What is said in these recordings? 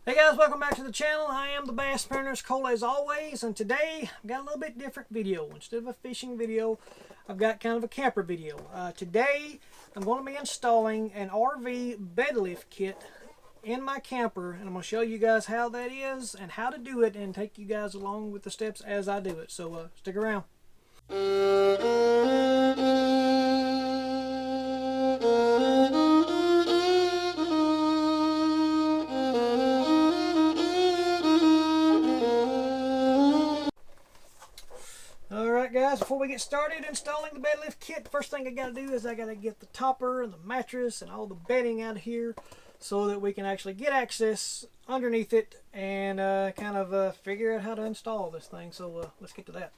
Hey guys, welcome back to the channel. I am the Bass Ernest Cole as always, and today I've got a little bit different video. Instead of a fishing video, I've got kind of a camper video. Today I'm going to be installing an RV bed lift kit in my camper, and I'm going to show you guys how that is and how to do it and take you guys along with the steps as I do it. So stick around. Alright guys, before we get started installing the bed lift kit, the first thing I got to do is I got to get the topper and the mattress and all the bedding out of here so that we can actually get access underneath it and kind of figure out how to install this thing. So let's get to that.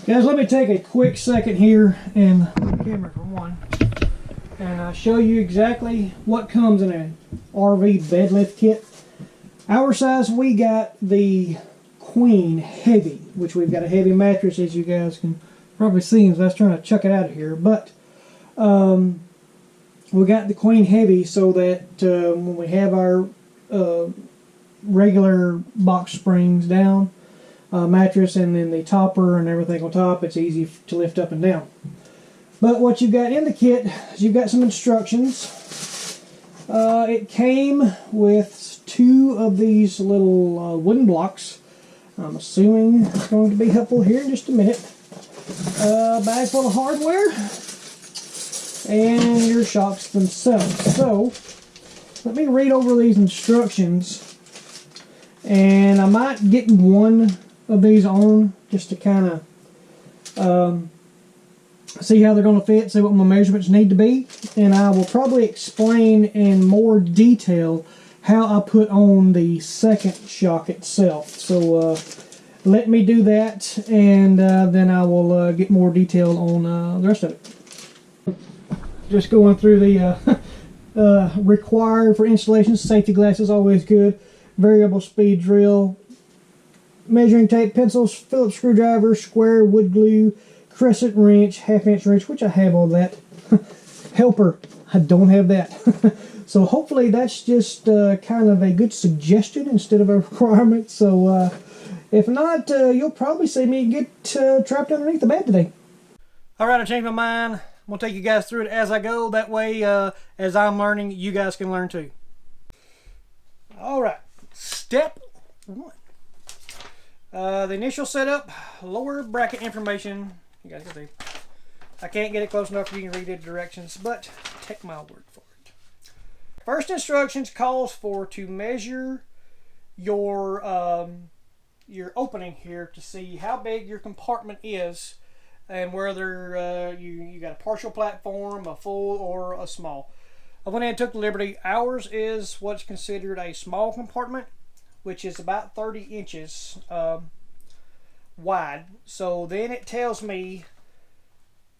Guys, let me take a quick second here and the camera for one and show you exactly what comes in an RV bed lift kit. Our size, we got the Queen Heavy, which we've got a heavy mattress, as you guys can probably see as I was trying to chuck it out of here. But we got the Queen Heavy so that when we have our regular box springs down, mattress and then the topper and everything on top, it's easy to lift up and down. But what you've got in the kit is you've got some instructions. It came with two of these little wooden blocks. I'm assuming it's going to be helpful here in just a minute. A bag full of hardware and your shocks themselves. So let me read over these instructions, and I might get one of these on just to kind of see how they're going to fit, see what my measurements need to be, and I will probably explain in more detail how I put on the second shock itself. So let me do that, and then I will get more detail on the rest of it. Just going through the required for installation: safety glasses, always good, variable speed drill, measuring tape, pencils, Phillips screwdriver, square wood glue, crescent wrench, half-inch wrench, which I have all that. Helper, I don't have that. So hopefully that's just kind of a good suggestion instead of a requirement. So if not, you'll probably see me get trapped underneath the bed today. Alright, I changed my mind. I'm going to take you guys through it as I go. That way, as I'm learning, you guys can learn too. Alright, step one. The initial setup, lower bracket information. You guys can see. I can't get it close enough for you to read the directions, but take my word for it. First instructions calls for to measure your opening here to see how big your compartment is and whether you got a partial platform, a full, or a small. I went ahead and took the liberty. Ours is what's considered a small compartment, which is about 30 inches wide. So then it tells me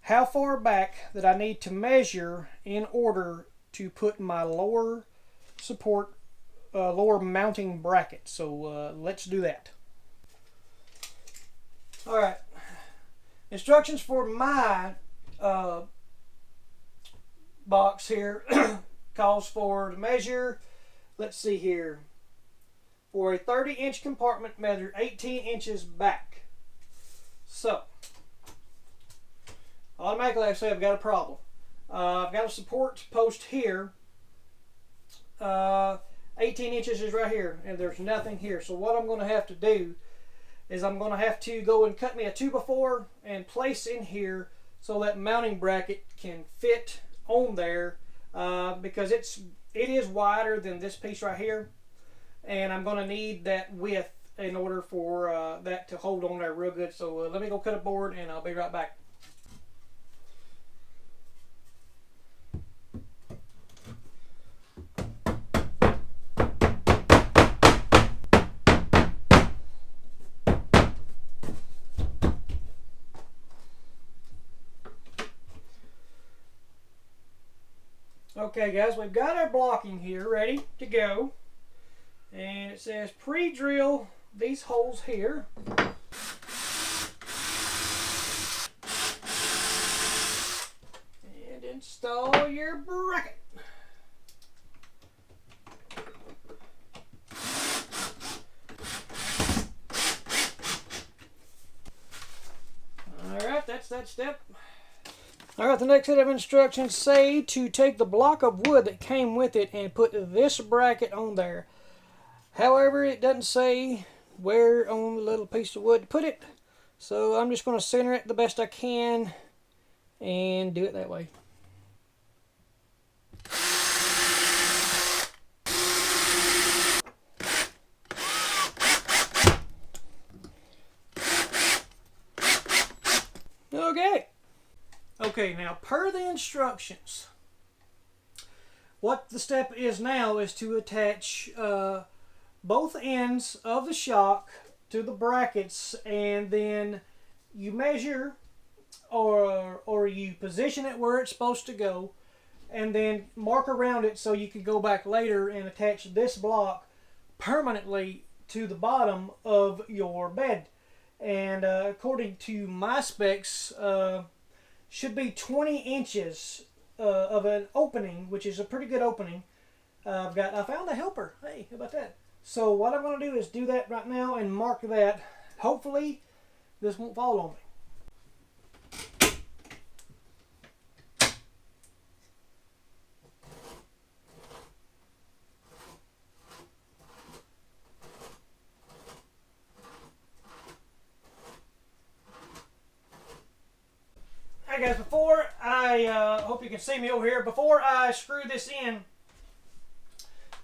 how far back that I need to measure in order to put my lower support, lower mounting bracket. So let's do that. Alright, instructions for my box here calls for to measure, let's see here, for a 30-inch compartment, measure 18 inches back. So, automatically I say I've got a problem. I've got a support post here. 18 inches is right here, and there's nothing here. So what I'm going to have to do is I'm going to have to go and cut me a 2x4 and place in here so that mounting bracket can fit on there, because it is wider than this piece right here. And I'm going to need that width in order for that to hold on there real good. So let me go cut a board and I'll be right back. Okay guys, we've got our blocking here ready to go. And it says pre-drill these holes here. And install your bracket. Alright, that's that step. Alright, the next set of instructions say to take the block of wood that came with it and put this bracket on there. However, it doesn't say where on the little piece of wood to put it. So I'm just going to center it the best I can and do it that way. Okay, now per the instructions, what the step is now is to attach both ends of the shock to the brackets, and then you measure or you position it where it's supposed to go, and then mark around it so you can go back later and attach this block permanently to the bottom of your bed. And according to my specs, should be 20 inches of an opening, which is a pretty good opening. I found the helper. Hey, how about that? So what I'm going to do is do that right now and mark that. Hopefully this won't fall on me. Hey guys, before I hope you can see me over here, before I screw this in,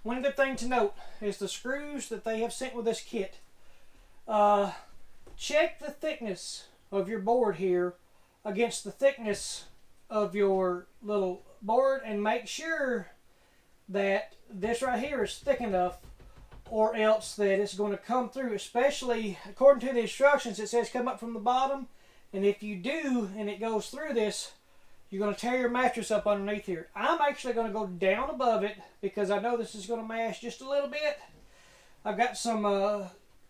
one good thing to note is the screws that they have sent with this kit. Check the thickness of your board here against the thickness of your little board, and make sure that this right here is thick enough, or else that it's going to come through. Especially according to the instructions, it says come up from the bottom. And if you do, and it goes through this, you're going to tear your mattress up underneath here. I'm actually going to go down above it because I know this is going to mash just a little bit. I've got some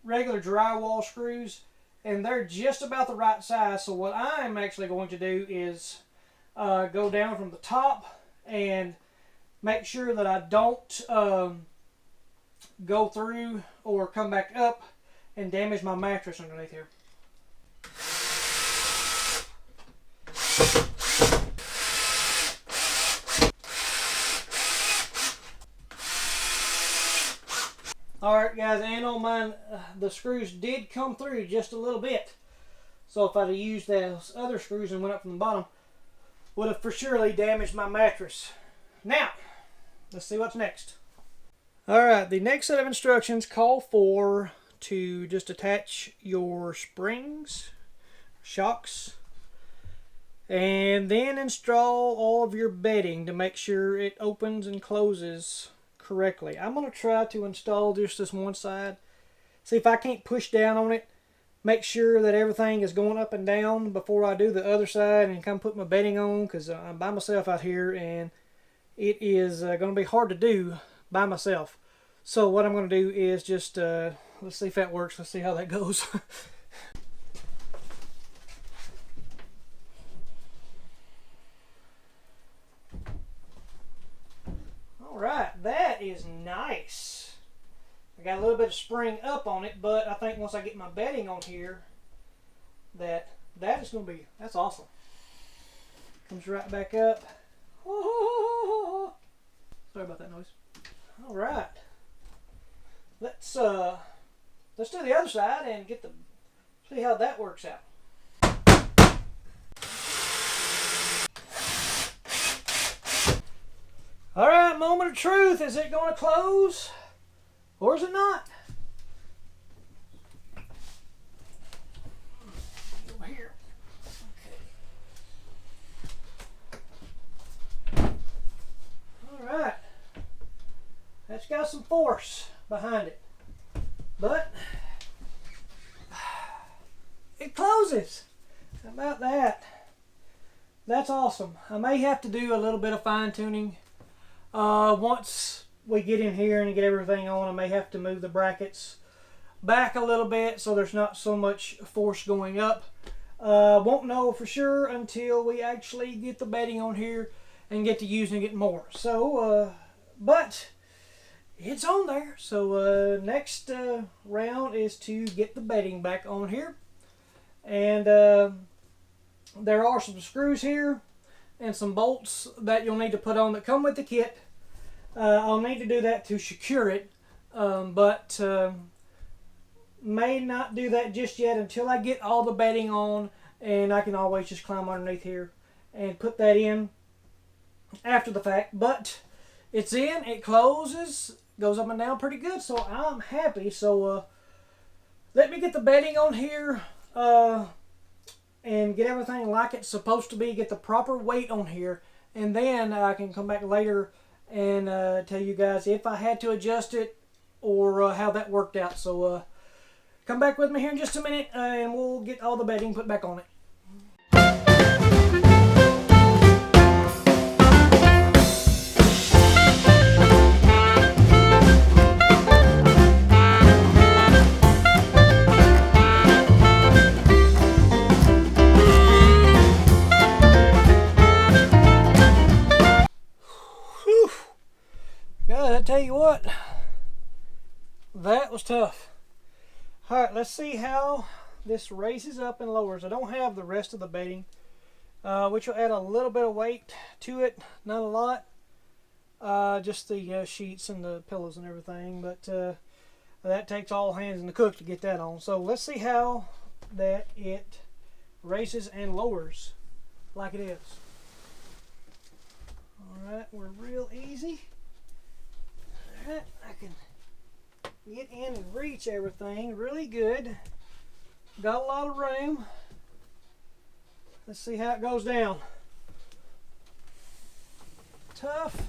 regular drywall screws, and they're just about the right size. So what I'm actually going to do is go down from the top and make sure that I don't go through or come back up and damage my mattress underneath here. Alright guys, and on mine, the screws did come through just a little bit. So if I'd have used those other screws and went up from the bottom, would have for surely damaged my mattress. Now, let's see what's next. Alright, the next set of instructions call for to just attach your springs, shocks, and then install all of your bedding to make sure it opens and closes correctly. I'm going to try to install just this one side. See if I can't push down on it. Make sure that everything is going up and down before I do the other side and come put my bedding on, because I'm by myself out here and it is going to be hard to do by myself. So what I'm going to do is just let's see if that works. Let's see how that goes. Alright, that is nice. I got a little bit of spring up on it, but I think once I get my bedding on here, that is going to be, that's awesome. Comes right back up. Sorry about that noise. Alright. Let's do the other side and see how that works out. Alright, moment of truth. Is it going to close or is it not? Over here. Okay. Alright. That's got some force behind it. But it closes. How about that? That's awesome. I may have to do a little bit of fine tuning Once we get in here and get everything on, I may have to move the brackets back a little bit so there's not so much force going up. Won't know for sure until we actually get the bedding on here and get to using it more. So, but it's on there. So next round is to get the bedding back on here. And there are some screws here and some bolts that you'll need to put on that come with the kit. I'll need to do that to secure it, but may not do that just yet until I get all the bedding on, and I can always just climb underneath here and put that in after the fact. But it's in, it closes, goes up and down pretty good, so I'm happy. So let me get the bedding on here and get everything like it's supposed to be, get the proper weight on here, and then I can come back later and tell you guys if I had to adjust it or how that worked out. So come back with me here in just a minute and we'll get all the bedding put back on it. Guys, I tell you what, that was tough. Alright, let's see how this raises up and lowers. I don't have the rest of the bedding, which will add a little bit of weight to it, not a lot. Just the sheets and the pillows and everything, but that takes all hands in the cook to get that on. So let's see how that it raises and lowers like it is. Alright, we're real easy. Alright, I can get in and reach everything really good. Got a lot of room. Let's see how it goes down. Tough.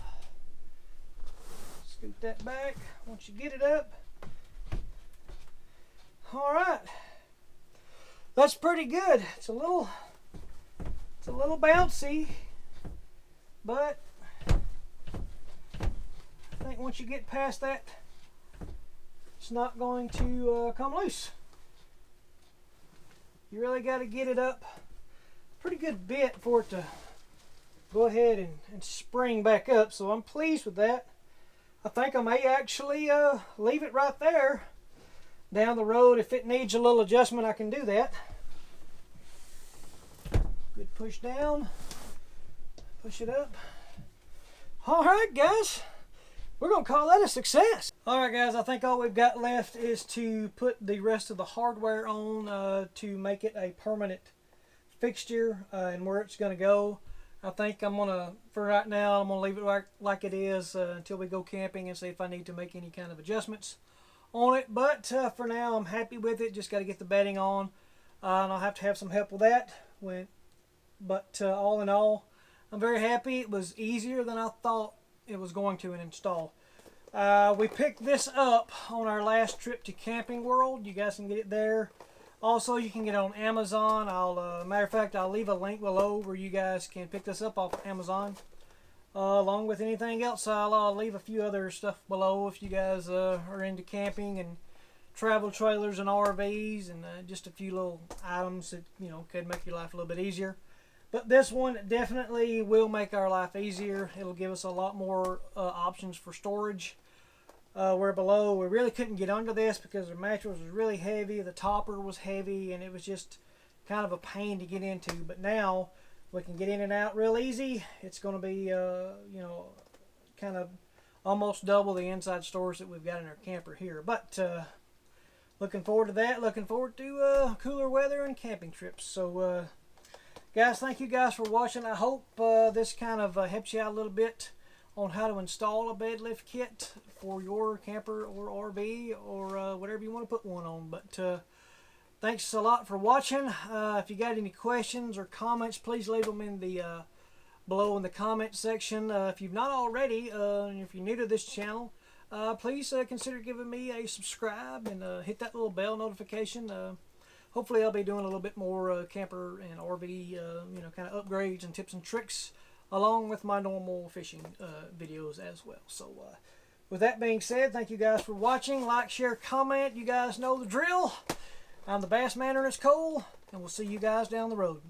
Scoot that back once you get it up. Alright. That's pretty good. It's a little bouncy, but I think once you get past that, it's not going to come loose. You really got to get it up a pretty good bit for it to go ahead and spring back up. So I'm pleased with that. I think I may actually leave it right there. Down the road, if it needs a little adjustment, I can do that. Good push down. Push it up. Alright guys, we're going to call that a success. Alright guys, I think all we've got left is to put the rest of the hardware on to make it a permanent fixture and where it's going to go. I think I'm going to, for right now, I'm going to leave it like it is until we go camping and see if I need to make any kind of adjustments on it. But for now, I'm happy with it. Just got to get the bedding on, and I'll have to have some help with that. But all in all, I'm very happy. It was easier than I thought it was going to install. We picked this up on our last trip to Camping World. You guys can get it there. Also, you can get it on Amazon. Matter of fact, I'll leave a link below where you guys can pick this up off of Amazon. Along with anything else, I'll leave a few other stuff below if you guys are into camping and travel trailers and RVs and just a few little items that could make your life a little bit easier. But this one definitely will make our life easier. It'll give us a lot more options for storage. Where below we really couldn't get under this because the mattress was really heavy, the topper was heavy, and it was just kind of a pain to get into. But now we can get in and out real easy. It's going to be kind of almost double the inside storage that we've got in our camper here. But looking forward to that. Looking forward to cooler weather and camping trips. So guys, thank you guys for watching. I hope this kind of helps you out a little bit on how to install a bed lift kit for your camper or RV or whatever you want to put one on. But thanks a lot for watching. If you got any questions or comments, please leave them in the below in the comment section. If you've not already, and if you're new to this channel, please consider giving me a subscribe and hit that little bell notification. Hopefully I'll be doing a little bit more camper and RV kind of upgrades and tips and tricks along with my normal fishing videos as well. So with that being said, thank you guys for watching. Like, share, comment. You guys know the drill. I'm the Bass Man, Ernest Cole, and we'll see you guys down the road.